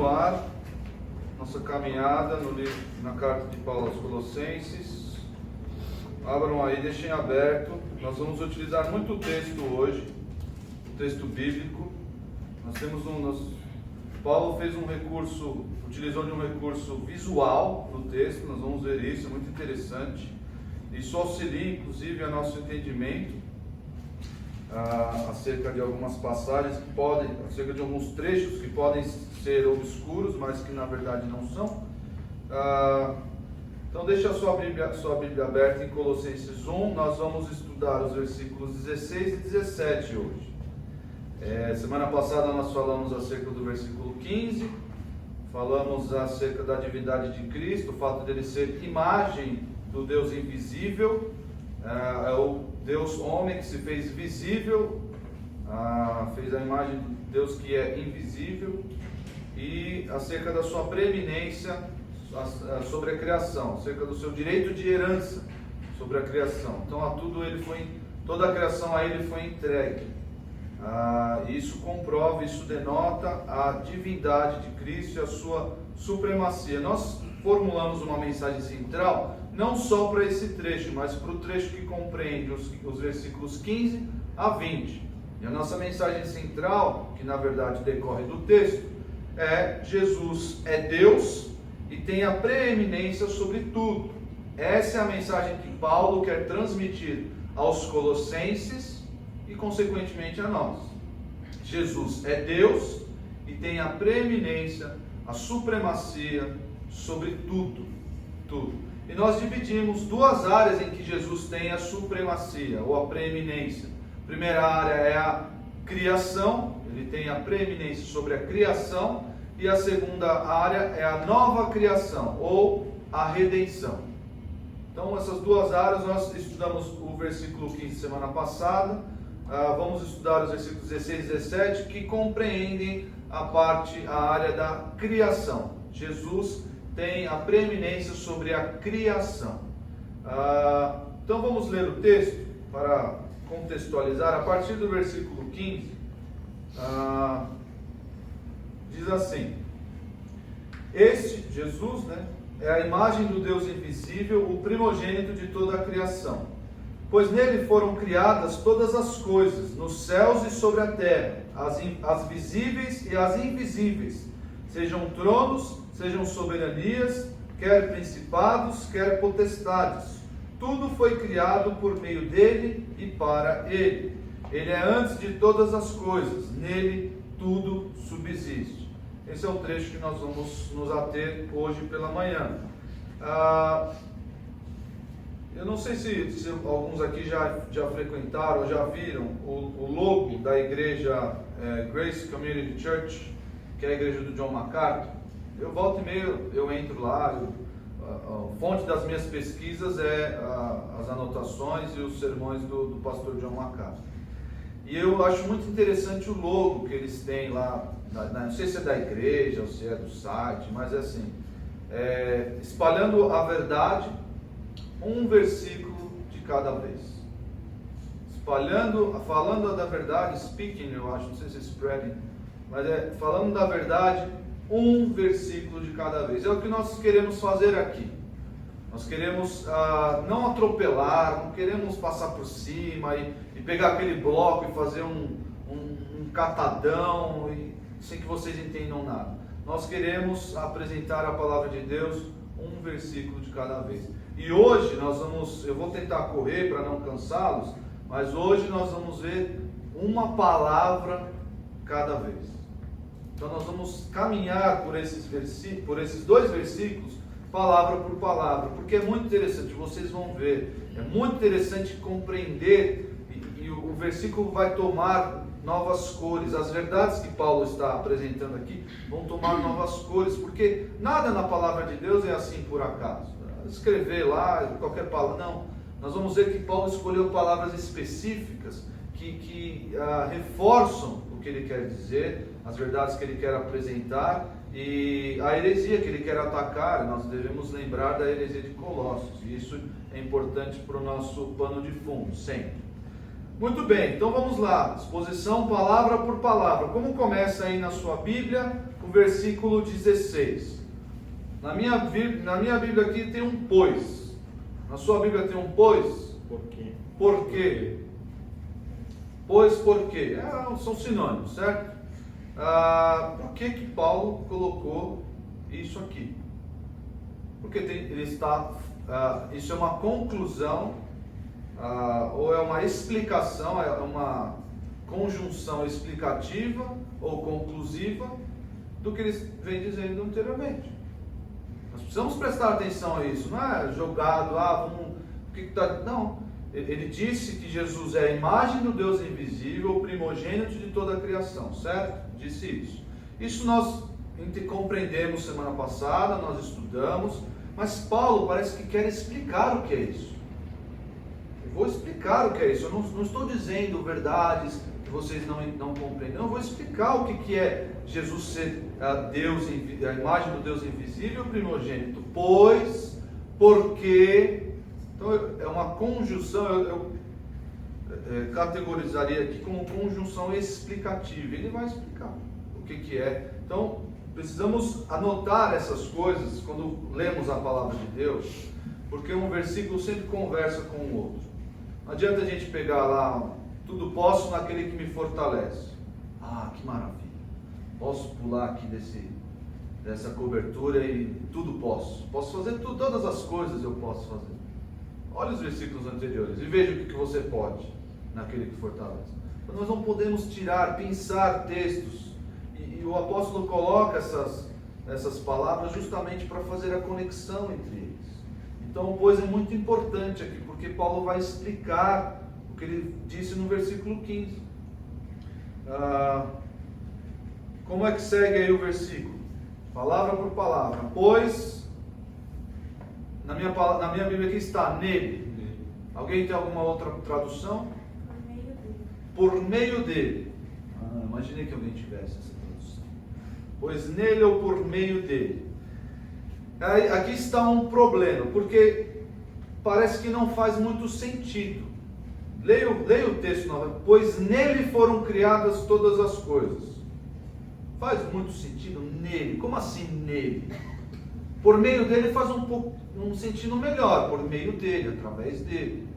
continuar nossa caminhada na carta de Paulo aos Colossenses. Abram aí, deixem aberto. Nós vamos utilizar muito texto hoje, o texto bíblico. Paulo utilizou de um recurso visual no texto, nós vamos ver isso, é muito interessante. Isso auxilia, inclusive, a nosso entendimento acerca de algumas passagens acerca de alguns trechos que podem ser obscuros, mas que na verdade não são. Então deixa a sua Bíblia aberta em Colossenses 1, nós vamos estudar os versículos 16 e 17 hoje. Semana passada nós falamos acerca do versículo 15, falamos acerca da divindade de Cristo, o fato dele ser imagem do Deus invisível, é o Deus homem que se fez visível, fez a imagem do Deus que é invisível, e acerca da sua preeminência sobre a criação, acerca do seu direito de herança sobre a criação. Então toda a criação a ele foi entregue. Isso comprova, isso denota a divindade de Cristo e a sua supremacia. Nós formulamos uma mensagem central não só para esse trecho, mas para o trecho que compreende os versículos 15 a 20. E a nossa mensagem central, que na verdade decorre do texto, é: Jesus é Deus e tem a preeminência sobre tudo. Essa é a mensagem que Paulo quer transmitir aos Colossenses e consequentemente a nós. Jesus é Deus e tem a preeminência, a supremacia sobre tudo. E nós dividimos duas áreas em que Jesus tem a supremacia ou a preeminência. A primeira área é a criação, ele tem a preeminência sobre a criação, e a segunda área é a nova criação ou a redenção. Então essas duas áreas nós estudamos o versículo 15 semana passada. Vamos estudar os versículos 16 e 17 que compreendem a área da criação. Jesus tem a preeminência sobre a criação. Então vamos ler o texto para contextualizar. A partir do versículo 15, diz assim: Este, Jesus, é a imagem do Deus invisível, o primogênito de toda a criação. Pois nele foram criadas todas as coisas, nos céus e sobre a terra, as visíveis e as invisíveis, sejam tronos, sejam soberanias, quer principados, quer potestades. Tudo foi criado por meio dele e para ele. Ele é antes de todas as coisas, nele tudo subsiste. Esse é o trecho que nós vamos nos ater hoje pela manhã. Eu não sei se alguns aqui já frequentaram ou já viram o logo da igreja Grace Community Church, que é a igreja do John MacArthur. Eu volto e meio, eu entro lá, a fonte das minhas pesquisas é as anotações e os sermões do pastor John MacArthur. E eu acho muito interessante o logo que eles têm lá, não sei se é da igreja ou se é do site, mas é assim, espalhando a verdade, um versículo de cada vez. Falando da verdade, speaking, eu acho, não sei se é spreading, mas falando da verdade, um versículo de cada vez. É o que nós queremos fazer aqui. Nós queremos não atropelar, não queremos passar por cima e pegar aquele bloco e fazer um catadão sem que vocês entendam nada. Nós queremos apresentar a palavra de Deus um versículo de cada vez. E hoje eu vou tentar correr para não cansá-los, mas hoje nós vamos ver uma palavra cada vez. Então nós vamos caminhar por esses dois versículos, palavra por palavra, porque é muito interessante, vocês vão ver, é muito interessante compreender, e o versículo vai tomar novas cores. As verdades que Paulo está apresentando aqui vão tomar novas cores, porque nada na palavra de Deus é assim por acaso. Escrever lá, qualquer palavra, não. Nós vamos ver que Paulo escolheu palavras específicas que reforçam o que ele quer dizer, as verdades que ele quer apresentar e a heresia que ele quer atacar. Nós devemos lembrar da heresia de Colossos, e isso é importante para o nosso pano de fundo, sempre. Muito bem, então vamos lá, exposição palavra por palavra. Como começa aí na sua Bíblia, o versículo 16. Na minha Bíblia aqui tem um pois. Na sua Bíblia tem um pois? Por quê? Por quê? Pois por quê? São sinônimos, certo? Por que Paulo colocou isso aqui? Porque isso é uma conclusão, ou é uma explicação, é uma conjunção explicativa ou conclusiva do que ele vem dizendo anteriormente. Nós precisamos prestar atenção a isso, não é jogado, não. Ele disse que Jesus é a imagem do Deus invisível, o primogênito de toda a criação, certo? Disse isso. Isso nós compreendemos semana passada, nós estudamos, mas Paulo parece que quer explicar o que é isso. Eu vou explicar o que é isso. Eu não estou dizendo verdades que vocês não compreendem. Eu vou explicar o que é Jesus ser Deus, a imagem do Deus invisível, o primogênito. Pois, porque... Então é uma conjunção, eu categorizaria aqui como conjunção explicativa. Ele vai explicar o que é. Então precisamos anotar essas coisas quando lemos a palavra de Deus, porque um versículo sempre conversa com o outro. Não adianta a gente pegar lá, tudo posso naquele que me fortalece. Que maravilha! Posso pular aqui dessa cobertura e tudo posso. Posso fazer tudo, todas as coisas eu posso fazer. Olha os versículos anteriores e veja o que você pode naquele que fortalece. Então, nós não podemos pensar textos, e o apóstolo coloca essas palavras justamente para fazer a conexão entre eles. Então, pois é muito importante aqui, porque Paulo vai explicar o que ele disse no versículo 15. Como é que segue aí o versículo? Palavra por palavra. Pois... Na minha Bíblia aqui está nele. Alguém tem alguma outra tradução? Por meio dele. Por meio dele. Imaginei que alguém tivesse essa tradução. Pois nele ou por meio dele. Aqui está um problema, porque parece que não faz muito sentido. Leia o texto novamente. Pois nele foram criadas todas as coisas. Faz muito sentido nele. Como assim nele? Por meio dele faz um sentido melhor, por meio dele, através dele.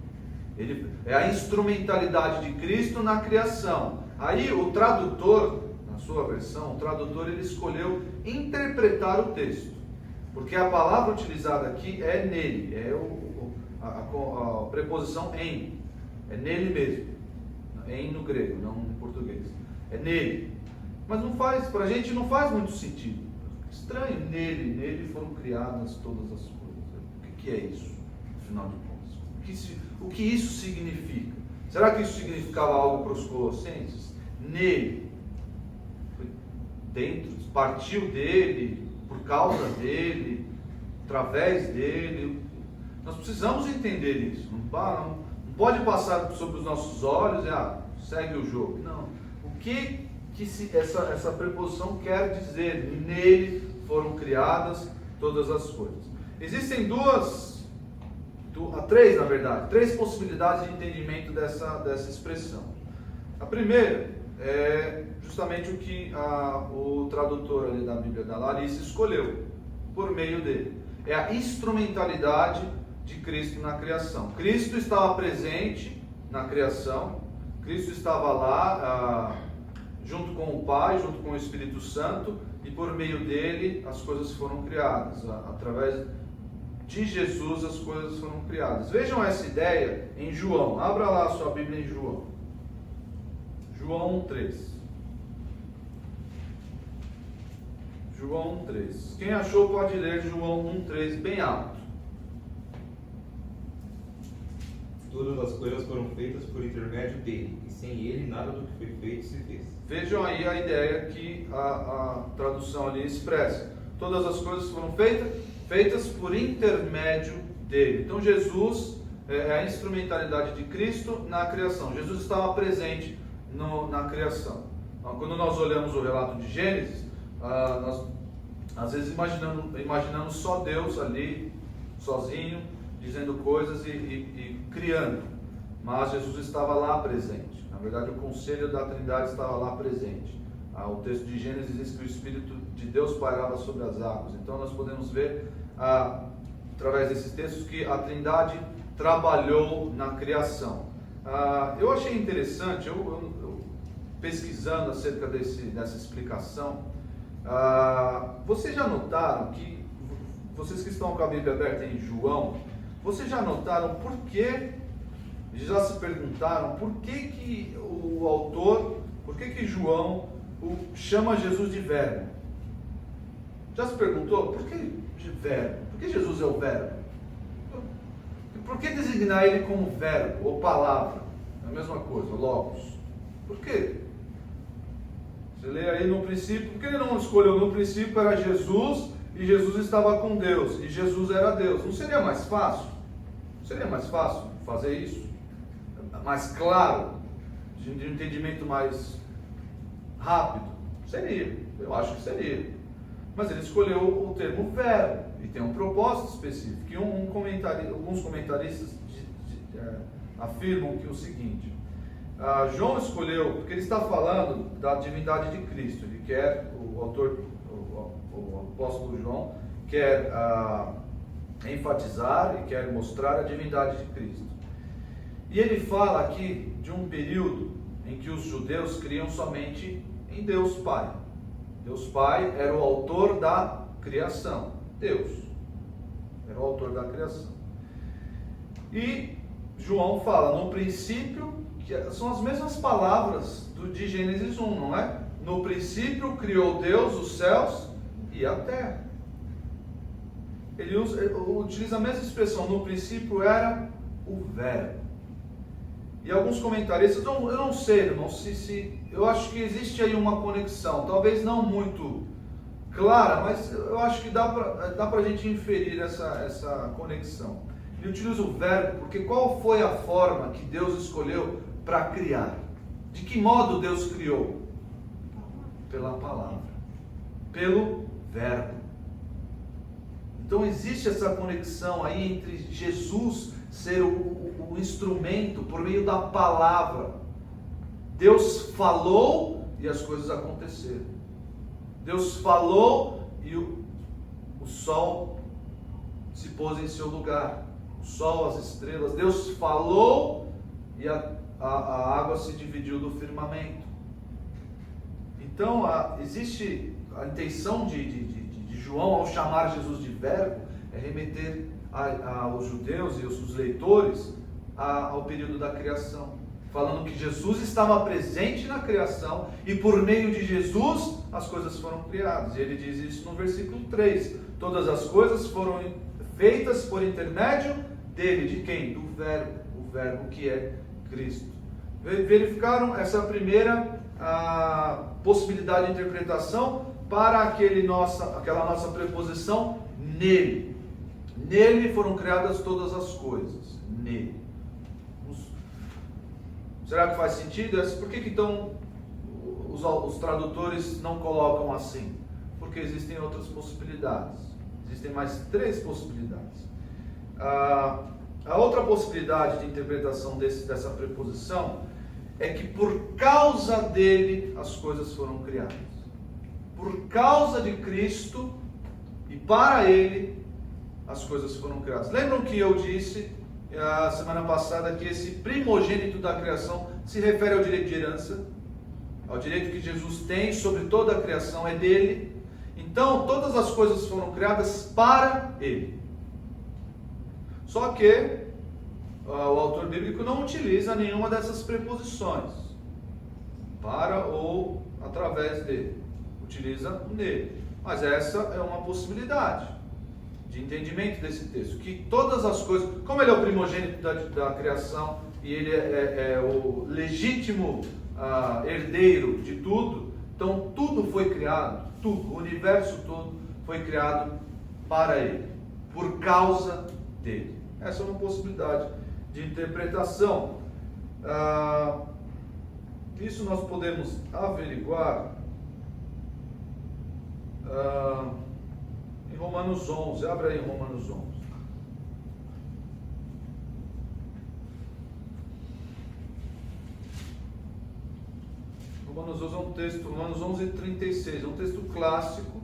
É a instrumentalidade de Cristo na criação. Aí o tradutor, na sua versão, ele escolheu interpretar o texto. Porque a palavra utilizada aqui é nele, é a preposição em. É nele mesmo. Em no grego, não no português. É nele. Mas para a gente não faz muito sentido. Estranho, nele foram criadas todas as coisas. O que é isso, afinal de contas? O que isso significa? Será que isso significava algo para os colossenses? Nele, dentro, partiu dele, por causa dele, através dele. Nós precisamos entender isso. Não pode passar sobre os nossos olhos e segue o jogo. Não. O que essa preposição quer dizer? Nele foram criadas todas as coisas. Existem três possibilidades de entendimento dessa expressão. A primeira é justamente o que o tradutor ali da Bíblia da Larissa escolheu, por meio dele. É a instrumentalidade de Cristo na criação. Cristo estava presente na criação, Cristo estava lá, junto com o Pai, junto com o Espírito Santo, e por meio dele as coisas foram criadas. Através de Jesus as coisas foram criadas. Vejam essa ideia em João. Abra lá a sua Bíblia em João. João 1,3. João 1,3. Quem achou pode ler João 1,3 bem alto. Todas as coisas foram feitas por intermédio dele, e sem ele nada do que foi feito se fez. Vejam aí a ideia que a tradução ali expressa. Todas as coisas foram feitas por intermédio dele. Então Jesus é a instrumentalidade de Cristo na criação. Jesus estava presente na criação. Então, quando nós olhamos o relato de Gênesis, nós às vezes imaginamos só Deus ali, sozinho, dizendo coisas e criando. Mas Jesus estava lá presente. Na verdade, o conselho da Trindade estava lá presente. O texto de Gênesis diz que o Espírito de Deus pairava sobre as águas. Então nós podemos ver, através desses textos, que a Trindade trabalhou na criação. Eu achei interessante, eu pesquisando acerca dessa explicação, vocês já notaram que, vocês que estão com a Bíblia aberta em João, vocês já notaram por que, já se perguntaram por que o autor, por que João chama Jesus de verbo? Já se perguntou por que de verbo? Por que Jesus é o verbo? Por que designar ele como verbo ou palavra? É a mesma coisa, logos. Por quê? Você lê aí no princípio, por que ele não escolheu no princípio era Jesus e Jesus estava com Deus e Jesus era Deus? Não seria mais fácil? Não seria mais fácil fazer isso? Mais claro? De um entendimento mais rápido? Seria, eu acho que seria. Mas ele escolheu o termo verbo e tem um propósito específico. E alguns comentaristas afirmam que o seguinte: João escolheu, porque ele está falando da divindade de Cristo. Ele quer, o autor, o apóstolo João, quer enfatizar e quer mostrar a divindade de Cristo. E ele fala aqui de um período em que os judeus criam somente em Deus Pai. Deus Pai era o autor da criação. Deus era o autor da criação. E João fala, no princípio, que são as mesmas palavras de Gênesis 1, não é? No princípio criou Deus os céus e a terra. Ele utiliza a mesma expressão, no princípio era o verbo. E alguns comentaristas, eu não sei se eu acho que existe aí uma conexão, talvez não muito clara, mas eu acho que dá para a gente inferir essa conexão. Ele utiliza o verbo, porque qual foi a forma que Deus escolheu para criar? De que modo Deus criou? Pela palavra, pelo verbo. Então existe essa conexão aí entre Jesus ser o instrumento por meio da palavra. Deus falou e as coisas aconteceram. Deus falou e o sol se pôs em seu lugar. O sol, as estrelas. Deus falou e a água se dividiu do firmamento. Então existe a intenção de João ao chamar Jesus de verbo é remeter aos judeus e aos leitores ao período da criação, falando que Jesus estava presente na criação e por meio de Jesus as coisas foram criadas. E ele diz isso no versículo 3: todas as coisas foram feitas por intermédio dele. De quem? Do verbo, o verbo que é Cristo. Verificaram essa primeira possibilidade de interpretação para aquela nossa preposição nele. Nele foram criadas todas as coisas. Nele. Será que faz sentido? Por que então os tradutores não colocam assim? Porque existem outras possibilidades. Existem mais 3 possibilidades. A outra possibilidade de interpretação dessa preposição é que por causa dele as coisas foram criadas. Por causa de Cristo e para ele as coisas foram criadas. Lembram que eu disse a semana passada que esse primogênito da criação se refere ao direito de herança, ao direito que Jesus tem sobre toda a criação, é dele. Então todas as coisas foram criadas para ele. Só que o autor bíblico não utiliza nenhuma dessas preposições, para ou através dele, utiliza nele. Mas essa é uma possibilidade de entendimento desse texto, que todas as coisas, como ele é o primogênito da criação e ele é o legítimo herdeiro de tudo, então tudo foi criado, tudo, o universo todo foi criado para ele, por causa dele. Essa é uma possibilidade de interpretação. Isso nós podemos averiguar em Romanos 11. Abre aí em Romanos 11. Romanos 11 é um texto, Romanos 11:36, é um texto clássico.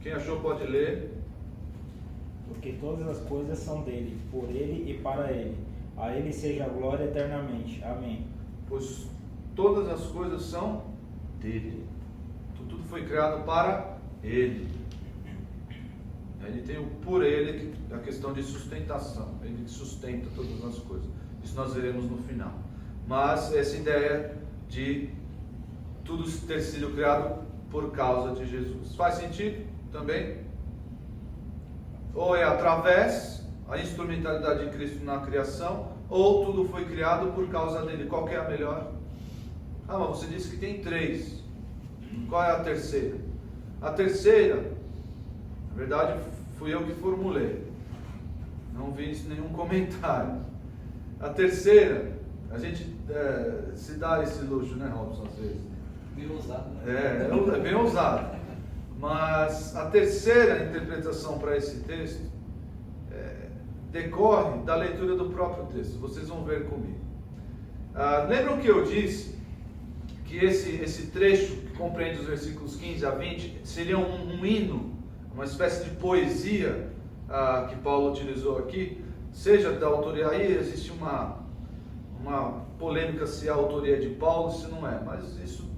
Quem achou pode ler. Porque todas as coisas são dele, por ele e para ele. A ele seja a glória eternamente. Amém. Pois todas as coisas são dele. Tudo foi criado para ele. Ele tem o por ele, a questão de sustentação. Ele sustenta todas as coisas. Isso nós veremos no final. Mas essa ideia de tudo ter sido criado por causa de Jesus. Faz sentido também? Ou é através a instrumentalidade de Cristo na criação, ou tudo foi criado por causa dele. Qual que é a melhor? Ah, mas você disse que tem 3. Qual é a terceira? A terceira, na verdade, fui eu que formulei. Não vi nenhum comentário. A terceira, a gente se dá esse luxo, né, Robson, às vezes. Bem ousado, né? É bem ousado. Mas a terceira interpretação para esse texto decorre da leitura do próprio texto. Vocês vão ver comigo. Lembram que eu disse que esse trecho, que compreende os versículos 15 a 20, seria um hino, uma espécie de poesia que Paulo utilizou aqui, seja da autoria. Aí existe uma polêmica se a autoria é de Paulo, se não é, mas isso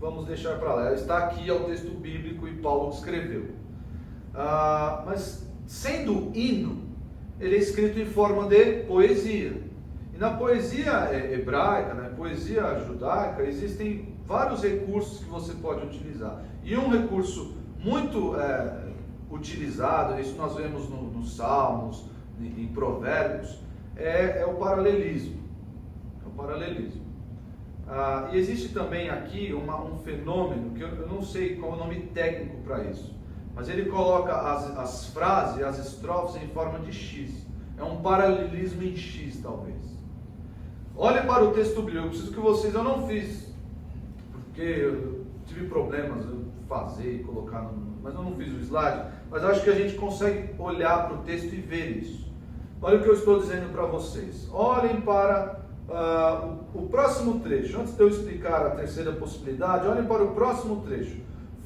vamos deixar para lá. Está aqui, é o texto bíblico e Paulo escreveu. Mas sendo hino, ele é escrito em forma de poesia. E na poesia hebraica, na poesia judaica, existem vários recursos que você pode utilizar. E um recurso muito utilizado, isso nós vemos nos Salmos, em Provérbios, é o paralelismo. É o paralelismo. E existe também aqui um fenômeno, que eu não sei qual é o nome técnico para isso, mas ele coloca as frases, as estrofes em forma de X. É um paralelismo em X, talvez. Olhem para o texto bíblico. Eu preciso que vocês, eu não fiz, porque eu tive problemas em fazer e colocar, mas eu não fiz o slide, mas eu acho que a gente consegue olhar para o texto e ver isso. Olha o que eu estou dizendo para vocês. Olhem para o próximo trecho. Antes de eu explicar a terceira possibilidade, olhem para o próximo trecho.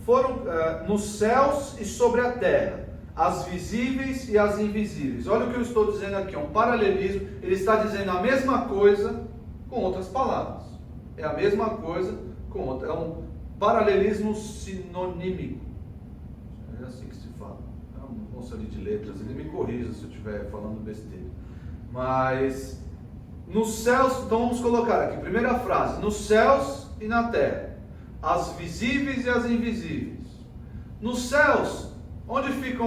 Foram nos céus e sobre a terra, as visíveis e as invisíveis. Olha o que eu estou dizendo aqui, é um paralelismo. Ele está dizendo a mesma coisa com outras palavras. É a mesma coisa com outra. É um paralelismo sinonímico. É assim que se fala. É um moço ali de letras, ele me corrija se eu estiver falando besteira. Mas nos céus, então vamos colocar aqui, primeira frase, nos céus e na terra, as visíveis e as invisíveis. Nos céus, onde ficam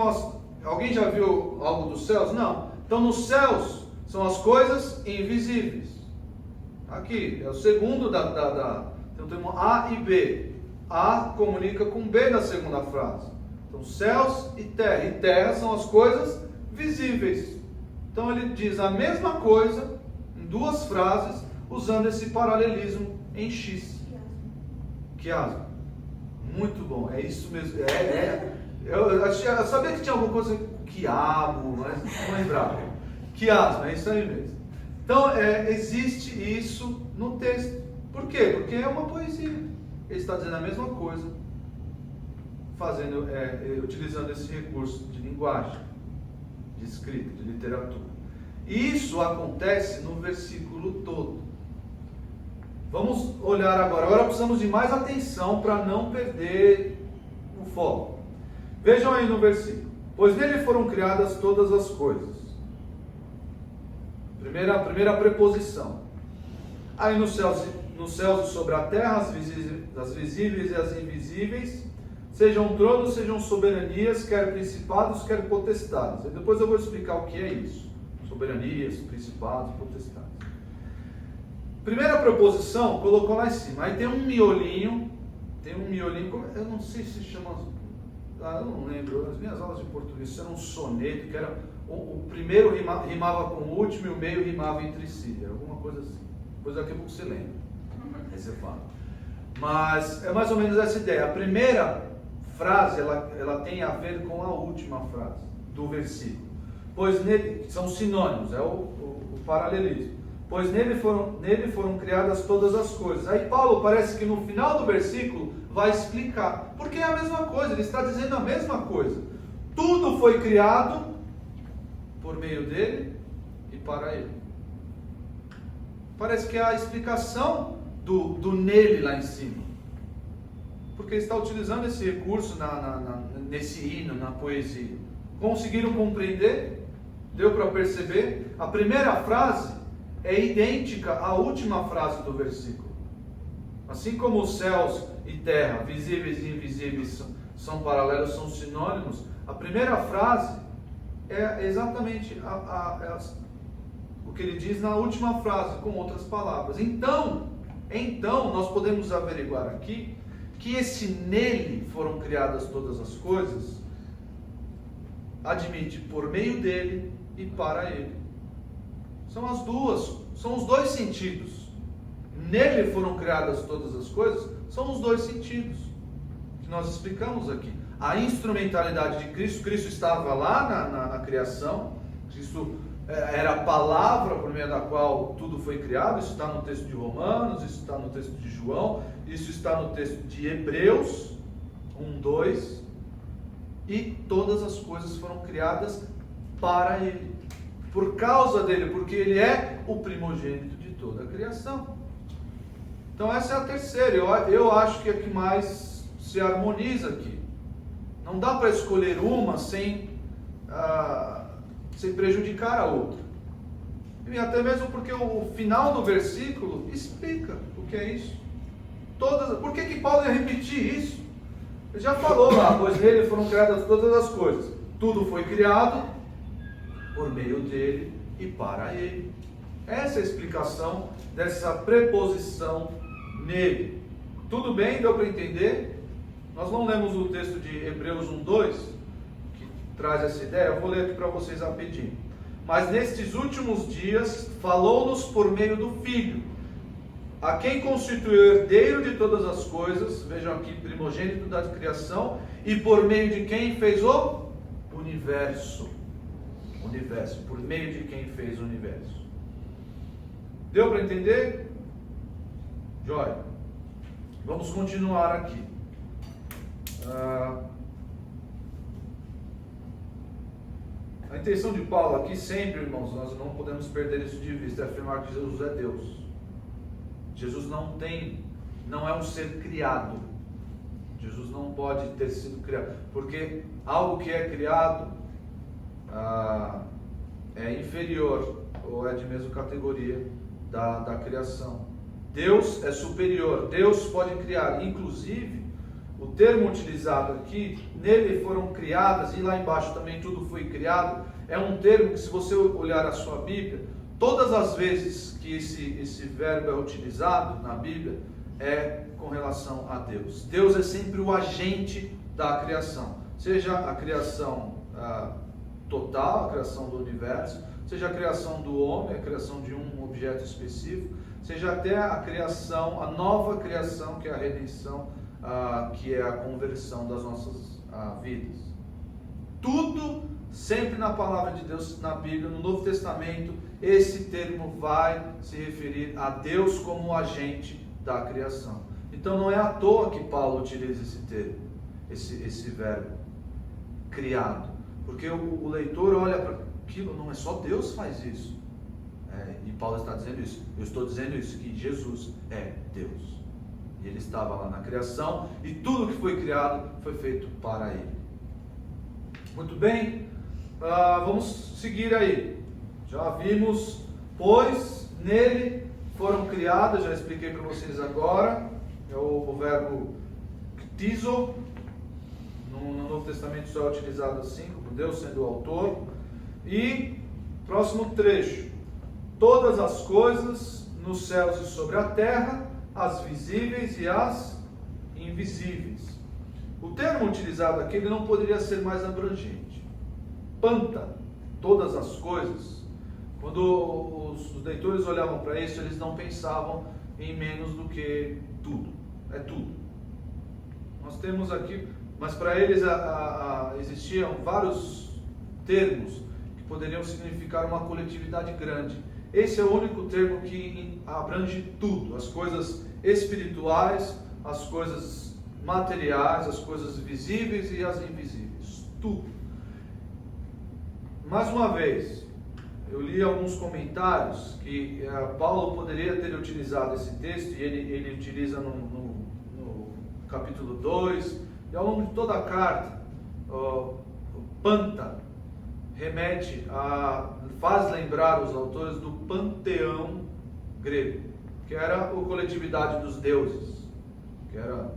alguém já viu algo dos céus? Não. Então nos céus são as coisas invisíveis. Aqui, é o segundo tem o termo A e B. A comunica com B na segunda frase. Então céus e terra são as coisas visíveis. Então ele diz a mesma coisa em duas frases, usando esse paralelismo em X. Quiasma. Muito bom, é isso mesmo. Eu sabia que tinha alguma coisa com quiabo, mas não lembrava. Quiasma, é isso aí mesmo. Então, existe isso no texto. Por quê? Porque é uma poesia. Ele está dizendo a mesma coisa, utilizando esse recurso de linguagem, de escrita, de literatura. E isso acontece no versículo todo. Vamos olhar agora. Agora precisamos de mais atenção para não perder o foco. Vejam aí no versículo. Pois nele foram criadas todas as coisas. Primeira preposição. Aí nos céus e sobre a terra, as visíveis e as invisíveis, sejam tronos, sejam soberanias, quer principados, quer potestades. E depois eu vou explicar o que é isso. Soberanias, principados, potestades. Primeira preposição, colocou lá em cima. Aí tem um miolinho, eu não sei se chama, eu não lembro, as minhas aulas de português, isso era um soneto, que era, o primeiro rimava com o último e o meio rimava entre si, era alguma coisa assim. Depois daqui a pouco você lembra, aí você fala. Mas é mais ou menos essa ideia. A primeira frase, ela tem a ver com a última frase do versículo. Pois nele, são sinônimos, é o paralelismo. pois nele foram criadas todas as coisas. Aí Paulo parece que no final do versículo vai explicar, porque é a mesma coisa, ele está dizendo a mesma coisa. Tudo foi criado por meio dele e para ele. Parece que é a explicação do nele lá em cima. Porque ele está utilizando esse recurso nesse hino, na poesia. Conseguiram compreender? Deu para perceber? A primeira frase é idêntica à última frase do versículo. Assim como os céus e terra, visíveis e invisíveis, são paralelos, são sinônimos, a primeira frase é exatamente o que ele diz na última frase, com outras palavras. Então, nós podemos averiguar aqui que esse nele foram criadas todas as coisas, admite por meio dele e para ele. São os dois sentidos. Nele foram criadas todas as coisas, são os dois sentidos que nós explicamos aqui. A instrumentalidade de Cristo, Cristo estava lá na criação, Cristo era a palavra por meio da qual tudo foi criado. Isso está no texto de Romanos, isso está no texto de João, isso está no texto de Hebreus 1:2, e todas as coisas foram criadas para Ele, por causa dele, porque Ele é o primogênito de toda a criação. Então essa é a terceira, eu acho que é a que mais se harmoniza aqui. Não dá para escolher uma sem prejudicar a outra. E até mesmo porque o final do versículo explica o que é isso. Por que Paulo ia repetir isso? Ele já falou lá, pois nele foram criadas todas as coisas. Tudo foi criado por meio dele e para ele. Essa é a explicação dessa preposição nele. Tudo bem? Deu para entender? Nós não lemos o texto de Hebreus 1:2, que traz essa ideia. Eu vou ler aqui para vocês rapidinho. Mas nestes últimos dias falou-nos por meio do Filho, a quem constituiu o herdeiro de todas as coisas, vejam aqui, primogênito da criação, e por meio de quem fez o universo. Por meio de quem fez o universo. Deu para entender? Jóia. Vamos continuar aqui. A intenção de Paulo aqui sempre, irmãos, nós não podemos perder isso de vista, é afirmar que Jesus é Deus. Jesus não é um ser criado. Jesus não pode ter sido criado, porque algo que é criado é inferior, ou é de mesma categoria da criação. Deus é superior, Deus pode criar. Inclusive, o termo utilizado aqui, nele foram criadas, e lá embaixo também tudo foi criado, é um termo que, se você olhar a sua Bíblia, todas as vezes que esse verbo é utilizado na Bíblia, é com relação a Deus. Deus é sempre o agente da criação, seja a criação total, a criação do universo, seja a criação do homem, a criação de um objeto específico, seja até a criação, a nova criação, que é a redenção, que é a conversão das nossas vidas. Tudo, sempre na palavra de Deus, na Bíblia, no Novo Testamento, esse termo vai se referir a Deus como o agente da criação. Então não é à toa que Paulo utiliza esse termo, esse verbo, criado. Porque o leitor olha para aquilo, não é só Deus faz isso. E Paulo está dizendo isso. Eu estou dizendo isso, que Jesus é Deus. E ele estava lá na criação, e tudo que foi criado foi feito para ele. Muito bem, vamos seguir aí. Já vimos, pois nele foram criadas, já expliquei para vocês agora, é o verbo ktizo, no Novo Testamento só é utilizado assim, como Deus sendo o autor. E, próximo trecho, todas as coisas nos céus e sobre a terra, as visíveis e as invisíveis. O termo utilizado aqui ele não poderia ser mais abrangente. Panta, todas as coisas. Quando os leitores olhavam para isso, eles não pensavam em menos do que tudo. É tudo. Nós temos aqui, mas para eles existiam vários termos que poderiam significar uma coletividade grande. Esse é o único termo que abrange tudo, as coisas espirituais, as coisas materiais, as coisas visíveis e as invisíveis, tudo. Mais uma vez, eu li alguns comentários que Paulo poderia ter utilizado esse texto, e ele utiliza no capítulo 2, e ao longo de toda a carta, o panta remete faz lembrar os autores do panteão grego, que era a coletividade dos deuses, que era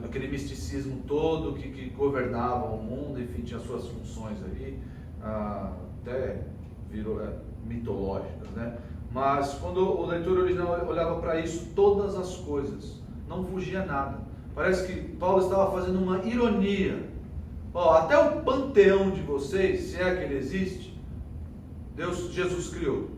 aquele misticismo todo que governava o mundo, enfim, tinha suas funções ali, até virou mitológicas, né? Mas quando o leitor original olhava para isso, todas as coisas, não fugia nada. Parece que Paulo estava fazendo uma ironia. Até o panteão de vocês, se é que ele existe, Jesus criou.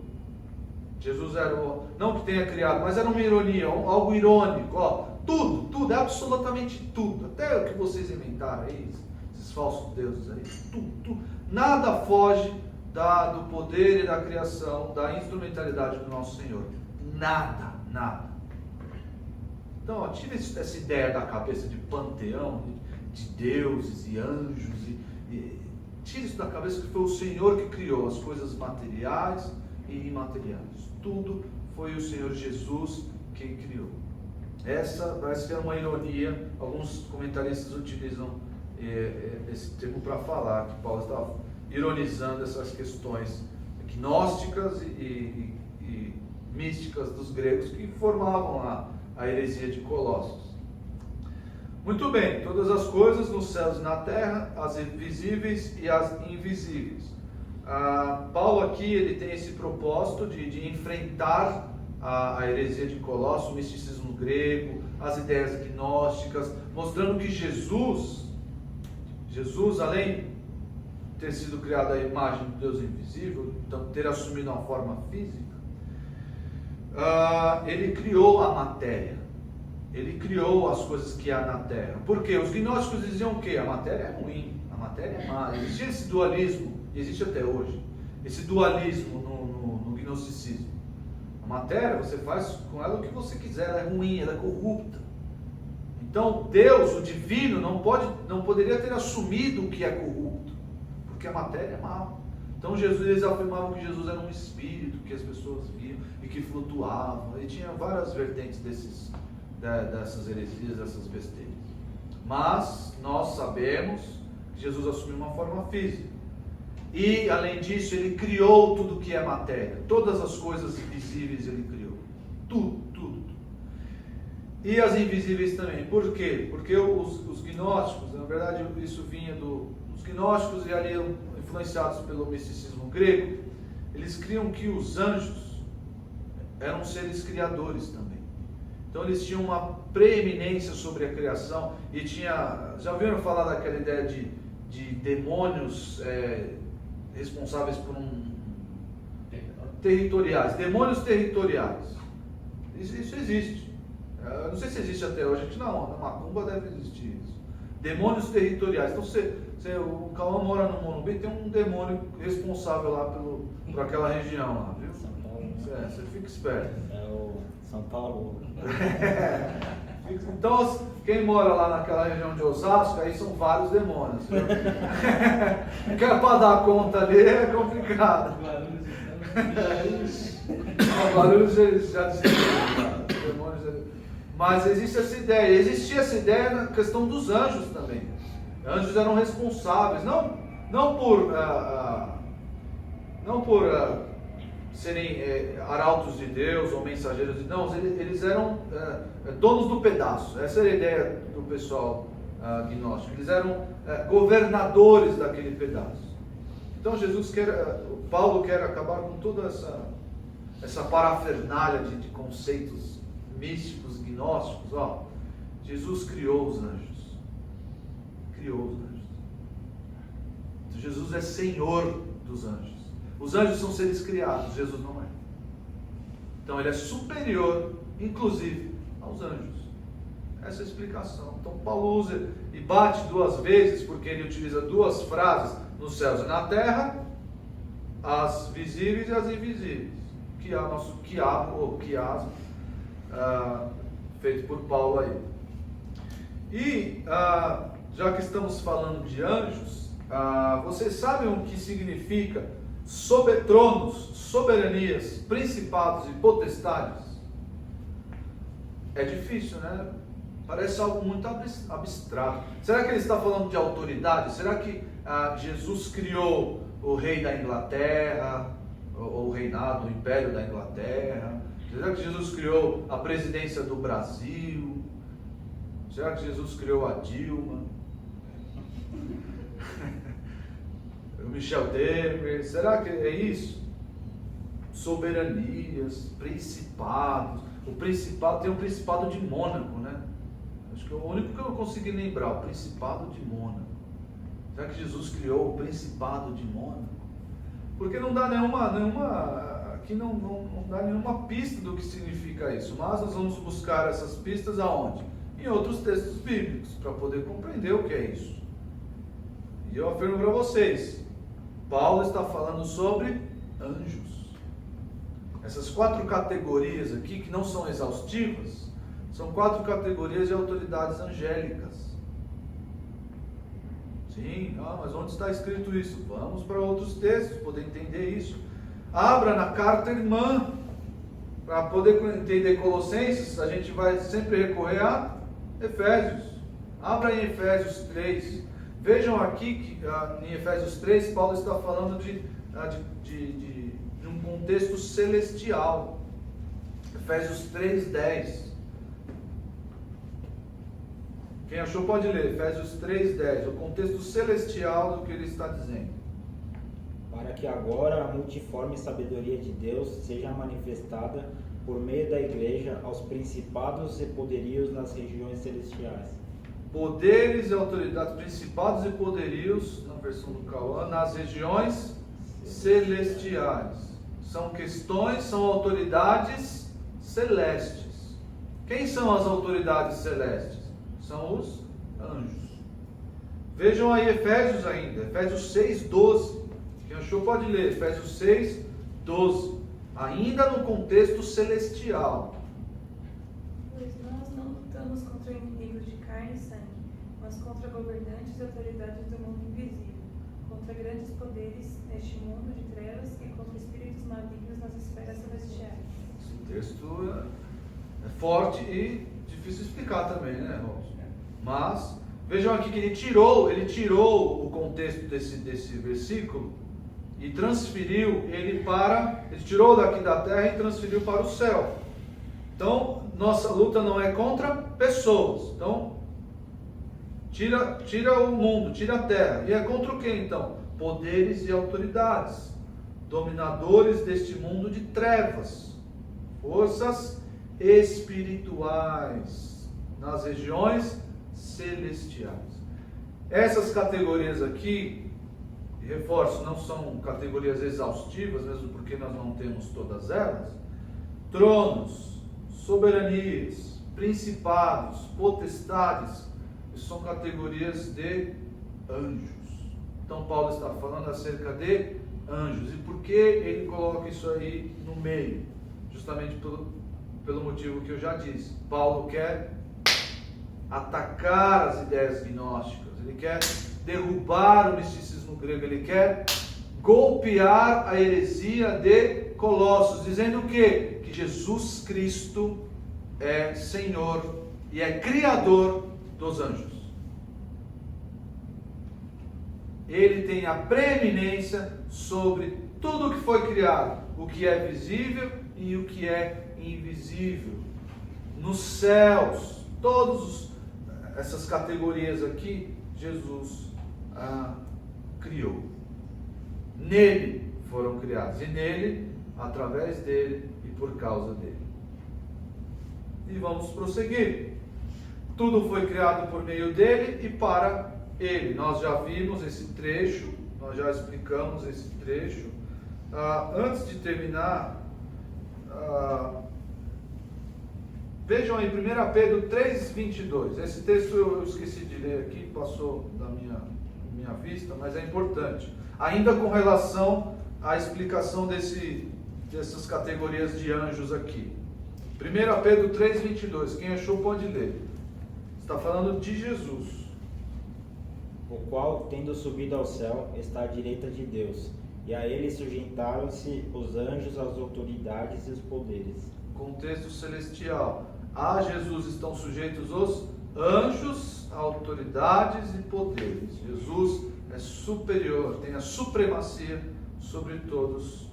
Jesus era não que tenha criado, mas era uma ironia, algo irônico. Tudo, absolutamente tudo, até o que vocês inventaram aí, esses falsos deuses aí, tudo. Nada foge do poder e da criação, da instrumentalidade do nosso Senhor. Nada. Então, tira essa ideia da cabeça de panteão, de deuses e anjos, tira isso da cabeça que foi o Senhor que criou as coisas materiais e imateriais. Tudo foi o Senhor Jesus quem criou. Essa parece que é uma ironia, alguns comentaristas utilizam esse termo para falar, que Paulo estava ironizando essas questões gnósticas e místicas dos gregos que formavam a heresia de Colossos. Muito bem, todas as coisas nos céus e na terra, as visíveis e as invisíveis. Paulo aqui ele tem esse propósito de enfrentar a heresia de Colossos, o misticismo grego, as ideias gnósticas, mostrando que Jesus, além de ter sido criado à imagem do Deus invisível, então ter assumido uma forma física, ele criou a matéria, ele criou as coisas que há na terra. Por quê? Os gnósticos diziam o quê? A matéria é ruim, a matéria é má. Existia esse dualismo, e existe até hoje, esse dualismo no gnosticismo. A matéria, você faz com ela o que você quiser, ela é ruim, ela é corrupta. Então Deus, o divino, não poderia ter assumido o que é corrupto, porque a matéria é má. Então eles afirmavam que Jesus era um espírito, que as pessoas viam e que flutuavam, e tinha várias vertentes dessas heresias, dessas besteiras. Mas nós sabemos que Jesus assumiu uma forma física, e além disso ele criou tudo que é matéria, todas as coisas invisíveis ele criou, tudo. E as invisíveis também. Por quê? Porque os gnósticos, na verdade isso vinha dos gnósticos e ali influenciados pelo misticismo grego, eles criam que os anjos eram seres criadores também. Então eles tinham uma preeminência sobre a criação e já ouviram falar daquela ideia de demônios responsáveis por territoriais, demônios territoriais. Isso existe. Eu não sei se existe até hoje, na Macumba deve existir isso. Demônios territoriais. Então o Cauã mora no Morumbi, tem um demônio responsável lá por aquela região lá, viu? São Paulo. Você fica esperto. É o São Paulo. Então, quem mora lá naquela região de Osasco, aí são vários demônios. Que é para dar conta ali é complicado. Guarulhos já disseram, demônios. Mas existia essa ideia na questão dos anjos também. Anjos eram responsáveis, não por serem arautos de Deus ou mensageiros de Deus, eles eram donos do pedaço. Essa era a ideia do pessoal gnóstico. Eles eram governadores daquele pedaço. Então Paulo quer acabar com toda essa parafernália de conceitos místicos, gnósticos. Jesus criou os anjos. Então, Jesus é Senhor dos anjos. Os anjos são seres criados, Jesus não é. Então ele é superior, inclusive, aos anjos. Essa é a explicação. Então Paulo usa e bate duas vezes, porque ele utiliza duas frases, nos céus e na terra, as visíveis e as invisíveis, que é o nosso quiabo, ou quiasmo, feito por Paulo aí. E, já que estamos falando de anjos, vocês sabem o que significa tronos, soberanias, principados e potestades? É difícil, né? Parece algo muito abstrato. Será que ele está falando de autoridade? Será que Jesus criou o rei da Inglaterra, ou o reinado, o império da Inglaterra? Será que Jesus criou a presidência do Brasil? Será que Jesus criou a Dilma? O Michel Temer? Será que é isso? Soberanias, principados. Tem o Principado de Mônaco, né? Acho que é o único que eu consegui lembrar, o Principado de Mônaco. Será que Jesus criou o Principado de Mônaco? Porque não dá aqui não dá nenhuma pista do que significa isso, mas nós vamos buscar essas pistas aonde? Em outros textos bíblicos, para poder compreender o que é isso. E eu afirmo para vocês, Paulo está falando sobre anjos. Essas 4 categorias aqui, que não são exaustivas, são 4 categorias de autoridades angélicas. Sim, mas onde está escrito isso? Vamos para outros textos, poder entender isso. Abra na carta irmã, para poder entender Colossenses, a gente vai sempre recorrer a Efésios. Abra em Efésios 3. Vejam aqui que em Efésios 3, Paulo está falando de um contexto celestial. Efésios 3:10. Quem achou pode ler, Efésios 3:10, o contexto celestial do que ele está dizendo. Para que agora a multiforme sabedoria de Deus seja manifestada por meio da igreja aos principados e poderios nas regiões celestiais. Poderes e autoridades, principados e poderios, na versão do Cauã, nas regiões celestiais. São questões, são autoridades celestes. Quem são as autoridades celestes? São os anjos. Vejam aí Efésios ainda, Efésios 6:12. Quem achou pode ler, Efésios 6:12. Ainda no contexto celestial. Pois nós não lutamos contra inimigos de carne e sangue, mas contra governantes e autoridades do mundo invisível, contra grandes poderes neste mundo de trevas e contra espíritos malignos nas esferas celestiais. Esse texto é forte e difícil de explicar também, né, Robson? Mas vejam aqui que ele tirou o contexto desse versículo e transferiu ele tirou daqui da terra e transferiu para o céu. Então, nossa luta não é contra pessoas. Então, tira o mundo, tira a terra. E é contra o que então? Poderes e autoridades, dominadores deste mundo de trevas, forças espirituais nas regiões celestiais. Essas categorias aqui, reforço, não são categorias exaustivas, mesmo porque nós não temos todas elas. Tronos, soberanias, principados, potestades, são categorias de anjos. Então Paulo está falando acerca de anjos. E por que ele coloca isso aí no meio? Justamente pelo motivo que eu já disse. Paulo quer atacar as ideias gnósticas, ele quer derrubar o misticismo grego, ele quer golpear a heresia de Colossos, dizendo o quê? Que Jesus Cristo é Senhor e é Criador dos anjos. Ele tem a preeminência sobre tudo o que foi criado, o que é visível e o que é invisível. Nos céus, todas essas categorias aqui, Jesus criou. Nele foram criados, e nele, através dele e por causa dele. E vamos prosseguir. Tudo foi criado por meio dele e para ele. Nós já vimos esse trecho, nós já explicamos esse trecho. Antes de terminar, vejam aí 1 Pedro 3:22. Esse texto eu esqueci de ler aqui, passou da minha vista, mas é importante. Ainda com relação a explicação dessas categorias de anjos aqui. 1 Pedro 3,22. Quem achou pode ler. Está falando de Jesus. O qual, tendo subido ao céu, está à direita de Deus, e a ele sujeitaram-se os anjos, as autoridades e os poderes. Contexto celestial. A Jesus estão sujeitos os anjos, autoridades e poderes. Jesus é superior, tem a supremacia sobre todas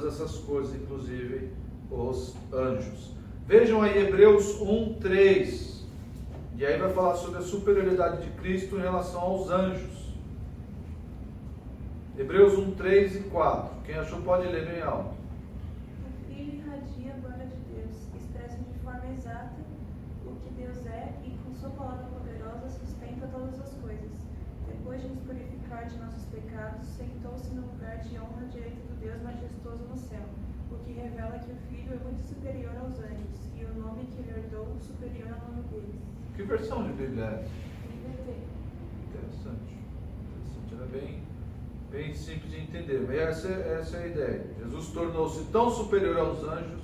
essas coisas, inclusive os anjos. Vejam aí Hebreus 1:3. E aí vai falar sobre a superioridade de Cristo em relação aos anjos. Hebreus 1:3 e 4. Quem achou pode ler bem alto. O Filho irradia a glória de Deus, expressa de forma exata o que Deus é e com sua palavra poderosa sustenta todas as coisas. Depois de nos purificar de nossos pecados, sentou-se no lugar de honra à direita do Deus majestoso no céu, o que revela que o Filho é muito superior aos anjos, e o nome que ele herdou superior ao nome deles. Que versão de Bíblia é essa? NVT. Interessante. Ela é bem simples de entender. Mas essa é a ideia. Jesus tornou-se tão superior aos anjos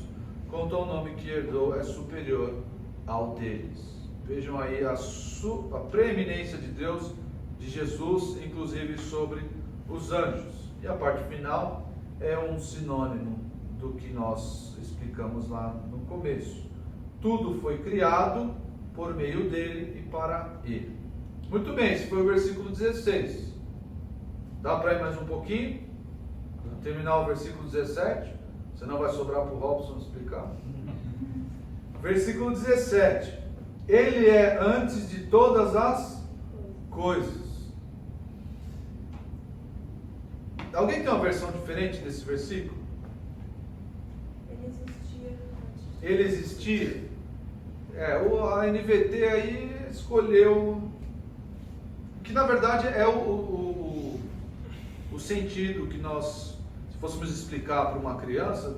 quanto ao nome que herdou é superior ao deles. Vejam aí a preeminência de Deus, de Jesus, inclusive sobre os anjos. E a parte final é um sinônimo do que nós explicamos lá no começo. Tudo foi criado por meio dele e para ele. Muito bem, esse foi o versículo 16. Dá para ir mais um pouquinho? Terminar o versículo 17? Senão vai sobrar para o Robson explicar. Versículo 17. Ele é antes de todas as coisas. Alguém tem uma versão diferente desse versículo? Ele existia antes. Ele existia. A NVT aí escolheu, que na verdade é o sentido que nós, se fôssemos explicar para uma criança,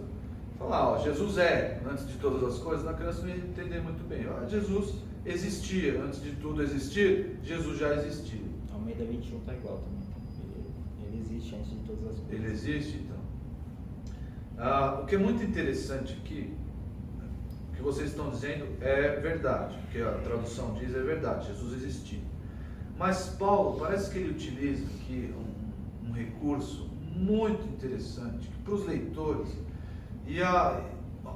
falar, Jesus é antes de todas as coisas, a criança não ia entender muito bem. Jesus existia, antes de tudo existir, Jesus já existia. Almeida 21 está igual também. Ele existe antes de todas as coisas. Ele existe, então. O que é muito interessante aqui, o que vocês estão dizendo é verdade, o que a tradução diz é verdade, Jesus existiu. Mas Paulo, parece que ele utiliza aqui um recurso muito interessante, que para os leitores,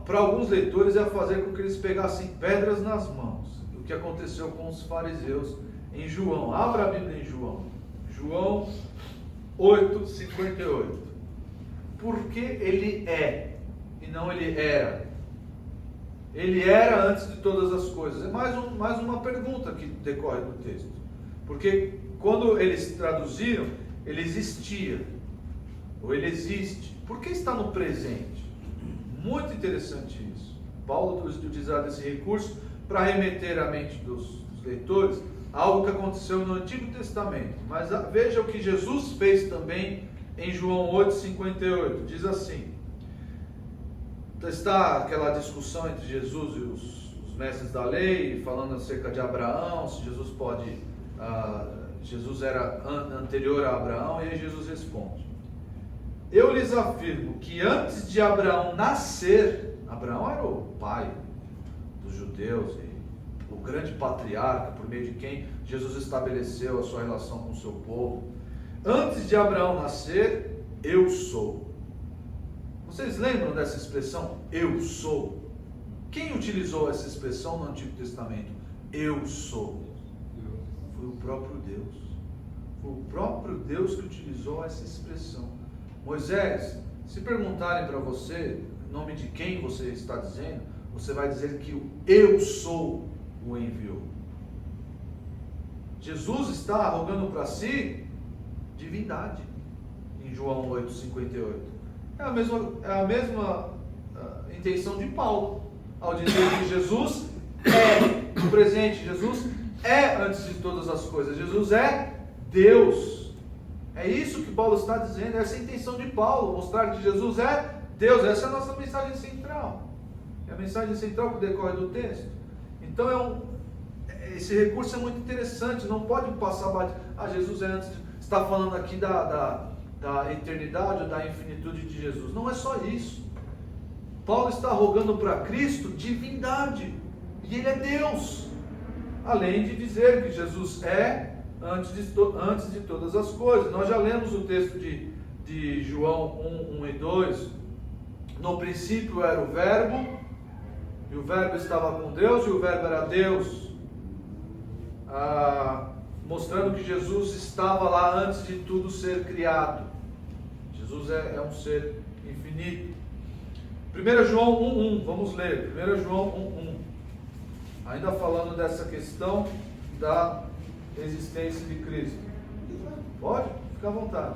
para alguns leitores ia fazer com que eles pegassem pedras nas mãos, o que aconteceu com os fariseus em João. Abra a Bíblia em João. João 8:58. Porque ele é e não ele era. Ele era antes de todas as coisas. É mais uma pergunta que decorre do texto. Porque quando eles traduziram, ele existia, ou ele existe. Por que está no presente? Muito interessante isso. Paulo utiliza desse recurso para remeter à mente dos leitores a algo que aconteceu no Antigo Testamento. Mas veja o que Jesus fez também em João 8:58. Diz assim: está aquela discussão entre Jesus e os mestres da lei, falando acerca de Abraão, se Jesus Jesus era anterior a Abraão, e aí Jesus responde: eu lhes afirmo que antes de Abraão nascer, Abraão era o pai dos judeus, e o grande patriarca por meio de quem Jesus estabeleceu a sua relação com o seu povo. Antes de Abraão nascer, eu sou. Vocês lembram dessa expressão, eu sou? Quem utilizou essa expressão no Antigo Testamento? Eu sou. Foi o próprio Deus. Foi o próprio Deus que utilizou essa expressão. Moisés, se perguntarem para você, em nome de quem você está dizendo, você vai dizer que o eu sou o enviou. Jesus está arrogando para si divindade, em João 8:58. É a mesma intenção de Paulo, ao dizer que Jesus é o presente, Jesus é antes de todas as coisas, Jesus é Deus. É isso que Paulo está dizendo, essa é a intenção de Paulo, mostrar que Jesus é Deus. Essa é a nossa mensagem central, é a mensagem central que decorre do texto. Então esse recurso é muito interessante, não pode passar, Jesus é antes de, está falando aqui da eternidade ou da infinitude de Jesus. Não é só isso. Paulo está rogando para Cristo divindade, e Ele é Deus, além de dizer que Jesus é antes de todas as coisas. Nós já lemos o texto de João 1 e 2, no princípio era o Verbo, e o Verbo estava com Deus, e o Verbo era Deus, mostrando que Jesus estava lá antes de tudo ser criado. Jesus é um ser infinito. 1 João 1,1, vamos ler, 1 João 1,1, ainda falando dessa questão da existência de Cristo. Pode? Fica à vontade.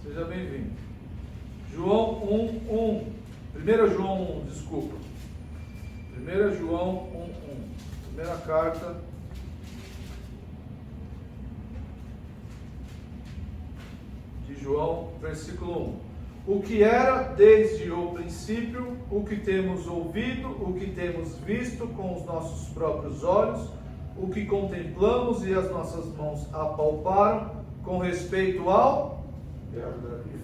Seja bem-vindo. João 1,1, 1 João 1, desculpa. 1 João 1,1, primeira carta de João, versículo 1. O que era desde o princípio, o que temos ouvido, o que temos visto com os nossos próprios olhos, o que contemplamos e as nossas mãos apalparam com respeito ao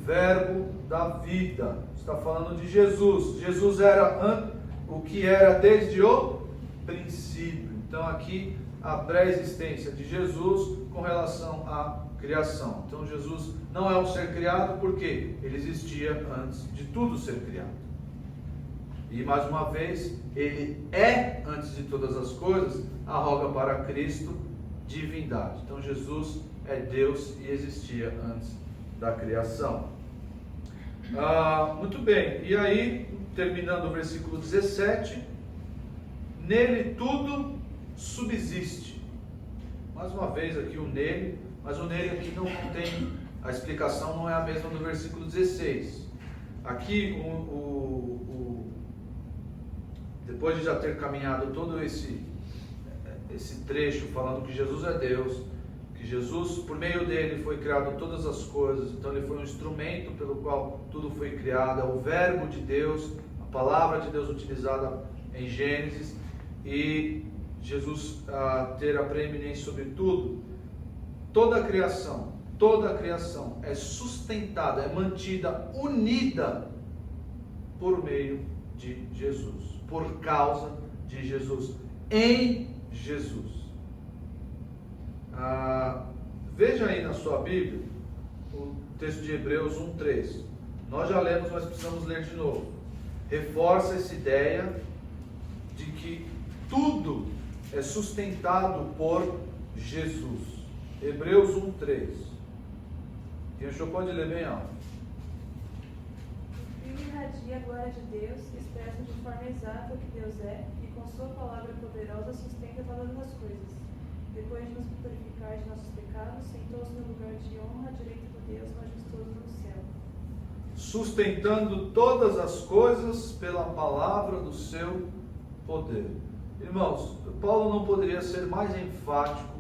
Verbo da vida. Está falando de Jesus. Jesus era o que era desde o princípio. Então aqui a pré-existência de Jesus com relação à criação. Então Jesus não é um ser criado porque ele existia antes de tudo ser criado. E mais uma vez, ele é antes de todas as coisas, arroga para Cristo divindade. Então Jesus é Deus e existia antes da criação. Muito bem, e aí, terminando o versículo 17, nele tudo subsiste. Mais uma vez aqui o nele, mas o nele aqui não tem, a explicação não é a mesma do versículo 16. Aqui, depois de já ter caminhado todo esse trecho falando que Jesus é Deus, que Jesus, por meio dele, foi criado todas as coisas, então ele foi um instrumento pelo qual tudo foi criado, é o verbo de Deus, a palavra de Deus utilizada em Gênesis, e Jesus ter a preeminência sobre tudo. Toda a criação é sustentada, é mantida, unida por meio de Jesus, por causa de Jesus, em Jesus. Veja aí na sua Bíblia o texto de Hebreus 1:3. Nós já lemos, mas precisamos ler de novo. Reforça essa ideia de que tudo é sustentado por Jesus. Hebreus 1:3. Quem achou pode ler bem alto. O Filho irradia a glória de Deus, expressa de forma exata o que Deus é, e com sua palavra poderosa sustenta todas as coisas. Depois de nos purificar de nossos pecados, sentou-se no lugar de honra à direita de Deus, majestoso no céu. Sustentando todas as coisas pela palavra do seu poder. Irmãos, Paulo não poderia ser mais enfático,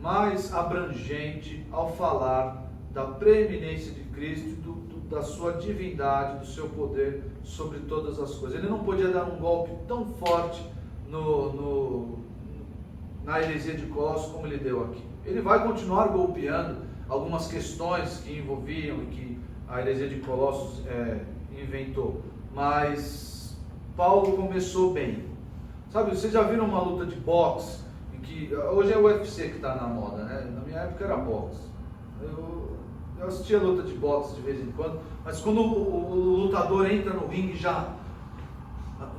mais abrangente ao falar da preeminência de Cristo, da sua divindade, do seu poder sobre todas as coisas. Ele não podia dar um golpe tão forte na heresia de Colossos como ele deu aqui. Ele vai continuar golpeando algumas questões que envolviam e que a heresia de Colossos inventou, mas Paulo começou bem. Sabe, vocês já viram uma luta de boxe, em que hoje é o UFC que está na moda, né? Na minha época era boxe. Eu assistia luta de boxe de vez em quando, mas quando o lutador entra no ringue já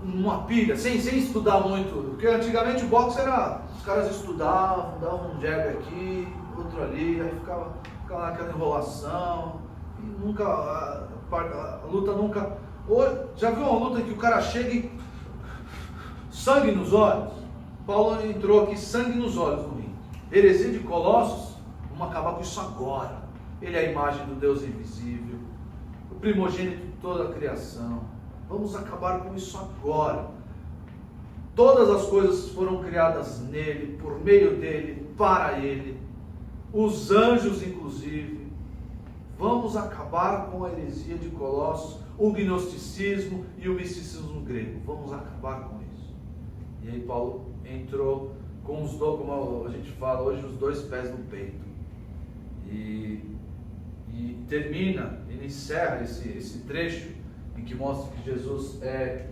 numa pilha, sem estudar muito, porque antigamente o boxe era, os caras estudavam, davam um jab aqui, outro ali, aí ficava naquela enrolação, e nunca, a luta nunca, já viu uma luta que o cara chega e sangue nos olhos? Paulo entrou aqui, sangue nos olhos no ringue. Heresia de Colossos, vamos acabar com isso agora. Ele é a imagem do Deus invisível, o primogênito de toda a criação. Vamos acabar com isso agora. Todas as coisas foram criadas nele, por meio dele, para ele. Os anjos, inclusive. Vamos acabar com a heresia de Colossos, o gnosticismo e o misticismo grego. Vamos acabar com isso. E aí Paulo entrou com os dois, como a gente fala hoje, os dois pés no peito. E E termina, ele encerra esse trecho em que mostra que Jesus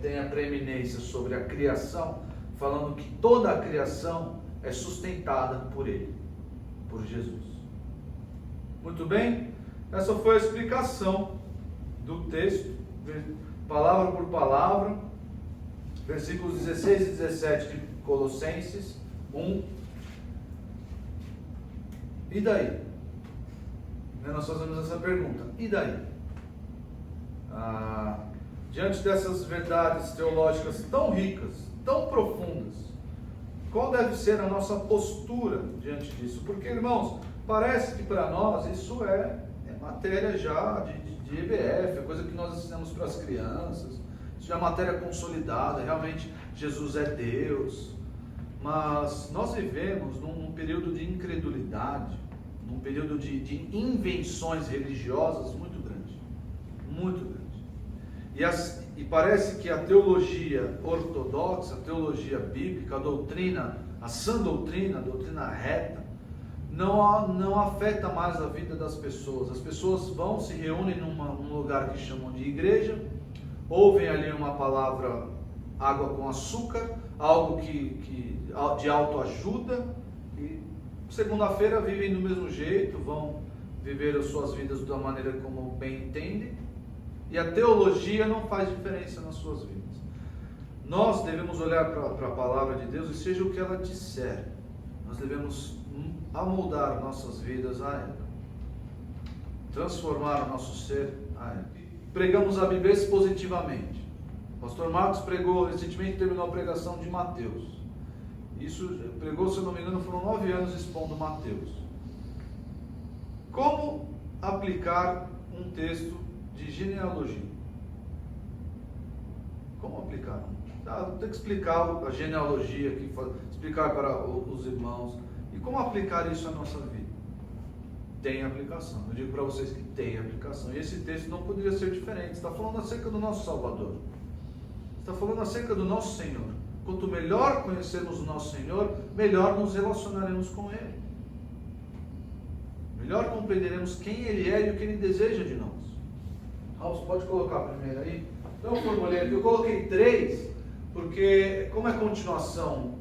tem a preeminência sobre a criação, falando que toda a criação é sustentada por Ele, por Jesus. Muito bem, essa foi a explicação do texto, palavra por palavra, versículos 16 e 17 de Colossenses 1. E daí? Nós fazemos essa pergunta, e daí? Diante dessas verdades teológicas tão ricas, tão profundas, qual deve ser a nossa postura diante disso? Porque, irmãos, parece que para nós isso é matéria já de EBF, é coisa que nós ensinamos para as crianças, isso já é matéria consolidada, realmente Jesus é Deus. Mas nós vivemos num período de incredulidade, num período de invenções religiosas muito grande, muito grande. E parece que a teologia ortodoxa, a teologia bíblica, a sã doutrina, a doutrina reta, não afeta mais a vida das pessoas. As pessoas se reúnem num lugar que chamam de igreja, ouvem ali uma palavra, água com açúcar, algo de autoajuda, e segunda-feira vivem do mesmo jeito, vão viver as suas vidas da maneira como bem entendem, e a teologia não faz diferença nas suas vidas. Nós devemos olhar para a palavra de Deus, e seja o que ela disser, nós devemos amoldar nossas vidas a ela, transformar o nosso ser a ela. Pregamos a Bíblia expositivamente. O pastor Marcos pregou recentemente, terminou a pregação de Mateus. Isso pregou, se eu não me engano, foram 9 anos expondo Mateus. Como aplicar um texto de genealogia? Como aplicar? Tem que explicar a genealogia aqui, explicar para os irmãos. E como aplicar isso à nossa vida? Tem aplicação. Eu digo para vocês que tem aplicação. E esse texto não poderia ser diferente. Está falando acerca do nosso Salvador. Está falando acerca do nosso Senhor. Quanto melhor conhecermos o nosso Senhor, melhor nos relacionaremos com Ele. Melhor compreenderemos quem Ele é e o que Ele deseja de nós. Você pode colocar primeiro aí? Então eu formulei aqui, eu coloquei 3, porque como é continuação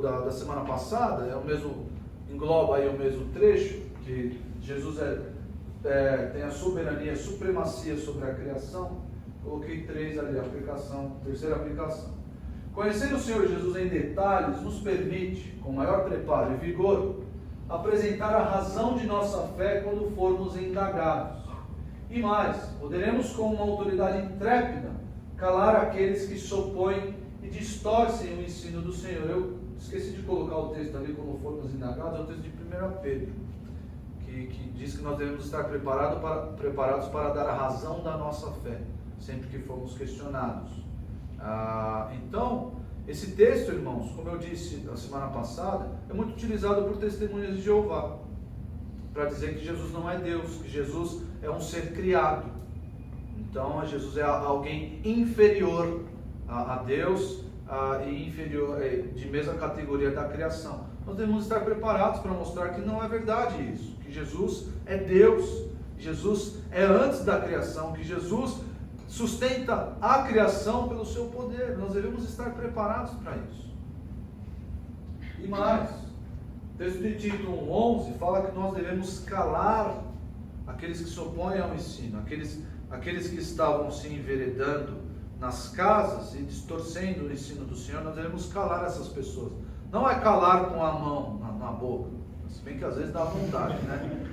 da semana passada, engloba aí o mesmo trecho, que Jesus tem a soberania, a supremacia sobre a criação. Coloquei 3 ali, terceira aplicação. Conhecer o Senhor Jesus em detalhes nos permite, com maior preparo e vigor, apresentar a razão de nossa fé quando formos indagados. E mais, poderemos com uma autoridade intrépida calar aqueles que se opõem e distorcem o ensino do Senhor. Eu esqueci de colocar o texto ali, quando formos indagados, é o texto de 1 Pedro, que diz que nós devemos estar preparados para dar a razão da nossa fé, sempre que formos questionados. Então, esse texto, irmãos, como eu disse na semana passada, é muito utilizado por testemunhas de Jeová, para dizer que Jesus não é Deus, que Jesus é um ser criado. Então, Jesus é alguém inferior a Deus e inferior, de mesma categoria da criação. Nós devemos estar preparados para mostrar que não é verdade isso, que Jesus é Deus, Jesus é antes da criação, que Jesus sustenta a criação pelo seu poder. Nós devemos estar preparados para isso. E mais, o texto de Tito 1:11 fala que nós devemos calar aqueles que se opõem ao ensino, aqueles que estavam se enveredando nas casas e distorcendo o ensino do Senhor. Nós devemos calar essas pessoas. Não é calar com a mão na boca, se bem que às vezes dá vontade, né?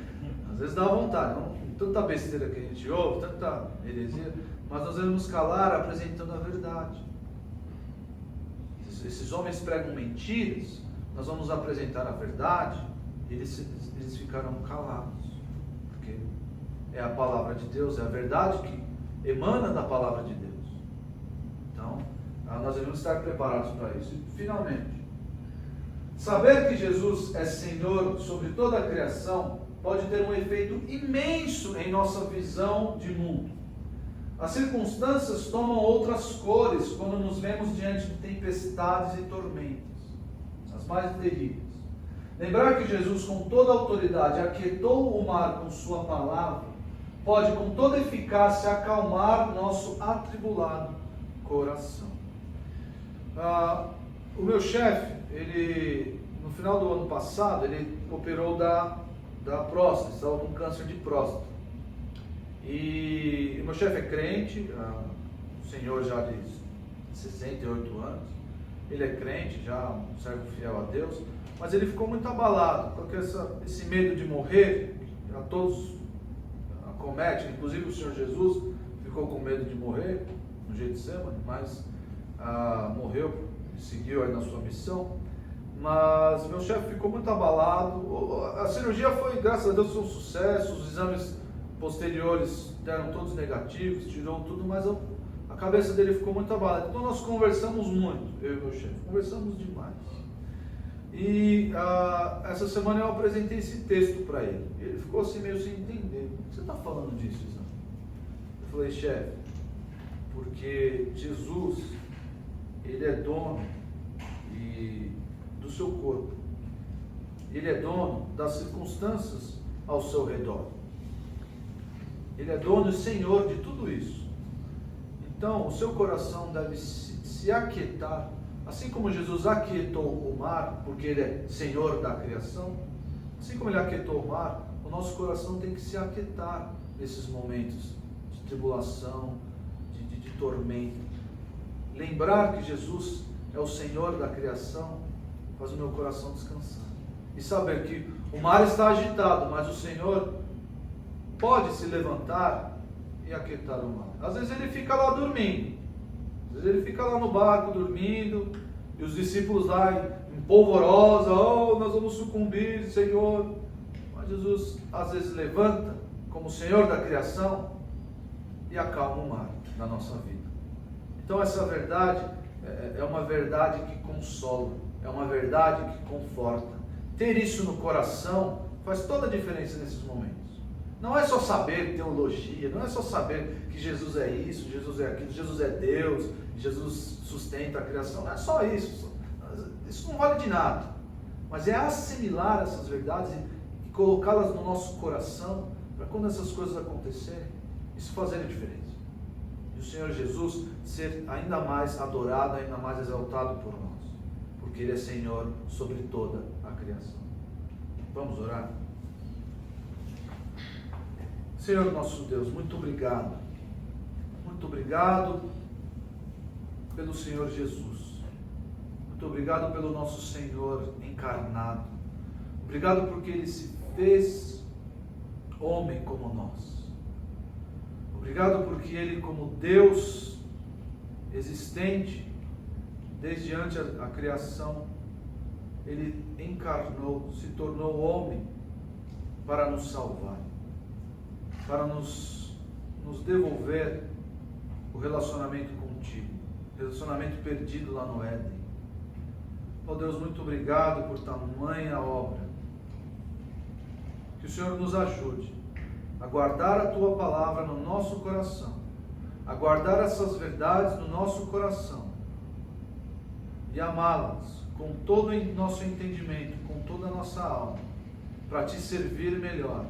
Às vezes dá vontade, tanta besteira que a gente ouve, tanta heresia, mas nós devemos calar apresentando a verdade. Esses homens pregam mentiras, nós vamos apresentar a verdade, e eles ficarão calados, porque é a palavra de Deus, é a verdade que emana da palavra de Deus. Então, nós devemos estar preparados para isso. E, finalmente, saber que Jesus é Senhor sobre toda a criação pode ter um efeito imenso em nossa visão de mundo. As circunstâncias tomam outras cores quando nos vemos diante de tempestades e tormentas, as mais terríveis. Lembrar que Jesus, com toda a autoridade, aquietou o mar com sua palavra, pode com toda eficácia acalmar nosso atribulado coração. O meu chefe, ele, no final do ano passado, ele operou da próstata, estava com câncer de próstata. E o meu chefe é crente, um senhor já de 68 anos, ele é crente, já um servo fiel a Deus, mas ele ficou muito abalado, porque esse medo de morrer, a todos acomete, inclusive o Senhor Jesus ficou com medo de morrer no Getsemane, mas morreu e seguiu aí na sua missão. Mas meu chefe ficou muito abalado. A cirurgia foi, graças a Deus, foi um sucesso, os exames posteriores deram todos negativos, tirou tudo, mas a cabeça dele ficou muito abalada. Então nós conversamos muito, eu e meu chefe, conversamos demais. E essa semana eu apresentei esse texto para ele. Ele ficou assim meio sem entender. Por que você está falando disso, Isão? Eu falei, chefe, porque Jesus, ele é dono do seu corpo. Ele é dono das circunstâncias ao seu redor. Ele é dono e senhor de tudo isso. Então, o seu coração deve se aquietar, assim como Jesus aquietou o mar, porque ele é senhor da criação, assim como ele aquietou o mar, o nosso coração tem que se aquietar nesses momentos de tribulação, de tormento. Lembrar que Jesus é o Senhor da criação faz o meu coração descansar. E saber que o mar está agitado, mas o Senhor pode se levantar e aquietar o mar. Às vezes ele fica lá dormindo. Às vezes ele fica lá no barco dormindo, e os discípulos lá em polvorosa, nós vamos sucumbir, Senhor. Mas Jesus às vezes levanta como Senhor da criação e acalma o mar da nossa vida. Então essa verdade é uma verdade que consola, é uma verdade que conforta. Ter isso no coração faz toda a diferença nesses momentos. Não é só saber teologia, não é só saber que Jesus é isso, Jesus é aquilo, Jesus é Deus, Jesus sustenta a criação, não é só isso. Isso não vale de nada. Mas é assimilar essas verdades e colocá-las no nosso coração, para quando essas coisas acontecerem, isso fazer a diferença. E o Senhor Jesus ser ainda mais adorado, ainda mais exaltado por nós, porque Ele é Senhor sobre toda a criação. Vamos orar? Senhor nosso Deus, muito obrigado. Muito obrigado pelo Senhor Jesus. Muito obrigado pelo nosso Senhor encarnado. Obrigado porque Ele se fez homem como nós. Obrigado porque Ele, como Deus existente, desde antes a criação, Ele encarnou, se tornou homem para nos salvar, para nos devolver o relacionamento contigo, relacionamento perdido lá no Éden. Ó Deus, muito obrigado por tamanha obra. Que o Senhor nos ajude a guardar a Tua palavra no nosso coração, a guardar essas verdades no nosso coração e amá-las com todo o nosso entendimento, com toda a nossa alma, para Te servir melhor,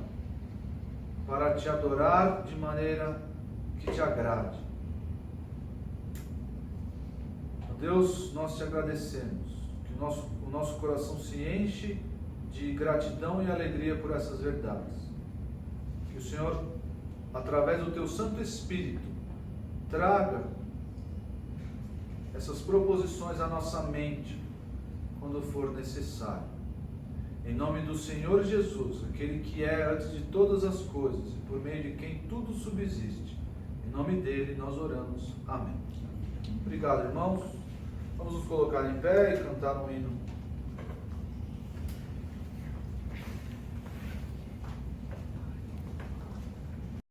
para Te adorar de maneira que Te agrade. Deus, nós Te agradecemos, que o nosso coração se enche de gratidão e alegria por essas verdades. Que o Senhor, através do Teu Santo Espírito, traga essas proposições à nossa mente, quando for necessário. Em nome do Senhor Jesus, aquele que é antes de todas as coisas, e por meio de quem tudo subsiste. Em nome dele nós oramos. Amém. Obrigado, irmãos. Vamos nos colocar em pé e cantar um hino